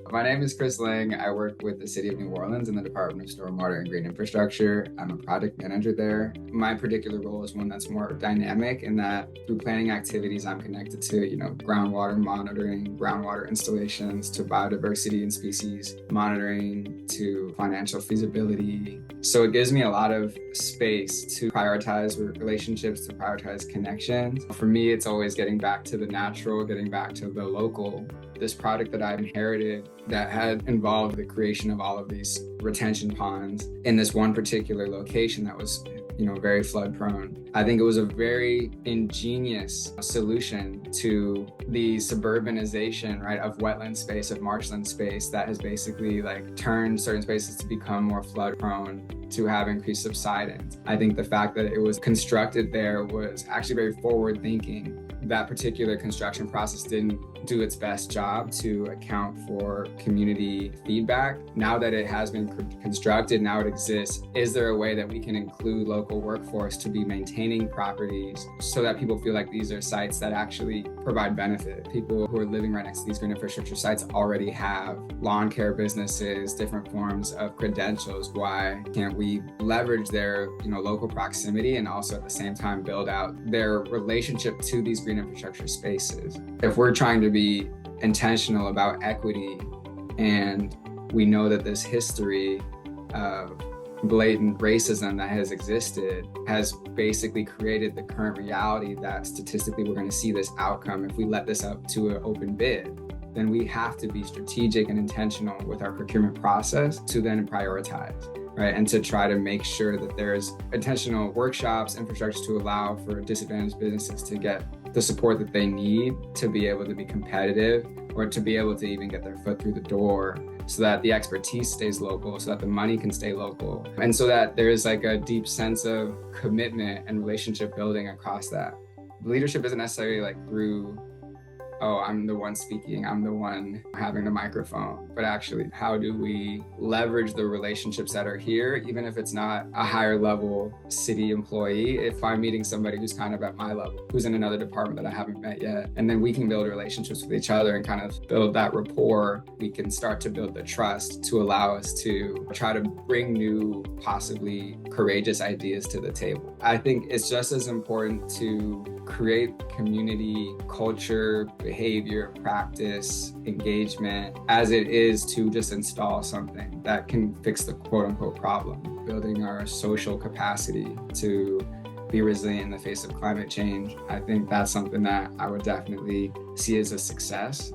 My name is Chris Lang. I work with the City of New Orleans in the Department of Stormwater and Green Infrastructure. I'm a project manager there. My particular role is one that's more dynamic in that through planning activities, I'm connected to, groundwater monitoring, groundwater installations, to biodiversity and species monitoring, to financial feasibility. So it gives me a lot of space to prioritize relationships, to prioritize connections. For me, it's always getting back to the natural, getting back to the local. This project that I inherited that had involved the creation of all of these retention ponds in this one particular location that was very flood prone. I think it was a very ingenious solution to the suburbanization, right, of wetland space, of marshland space that has basically turned certain spaces to become more flood prone, to have increased subsidence. I think the fact that it was constructed there was actually very forward thinking. That particular construction process didn't do its best job to account for community feedback. Now that it has been constructed, now it exists, is there a way that we can include local workforce to be maintaining properties so that people feel like these are sites that actually provide benefit? People who are living right next to these green infrastructure sites already have lawn care businesses, different forms of credentials. Why can't we leverage their local proximity and also at the same time build out their relationship to these green infrastructure spaces? If we're trying to be intentional about equity, and we know that this history of blatant racism that has existed has basically created the current reality that statistically we're going to see this outcome if we let this up to an open bid, then we have to be strategic and intentional with our procurement process to then prioritize. Right, and to try to make sure that there's intentional workshops, infrastructure to allow for disadvantaged businesses to get the support that they need to be able to be competitive, or to be able to even get their foot through the door, so that the expertise stays local, so that the money can stay local, and so that there is a deep sense of commitment and relationship building across that. Leadership isn't necessarily through, oh, I'm the one speaking, I'm the one having the microphone. But actually, how do we leverage the relationships that are here, even if it's not a higher level city employee? If I'm meeting somebody who's kind of at my level, who's in another department that I haven't met yet, and then we can build relationships with each other and kind of build that rapport, we can start to build the trust to allow us to try to bring new, possibly courageous ideas to the table. I think it's just as important to create community culture, behavior, practice, engagement, as it is to just install something that can fix the quote unquote problem. Building our social capacity to be resilient in the face of climate change, I think that's something that I would definitely see as a success.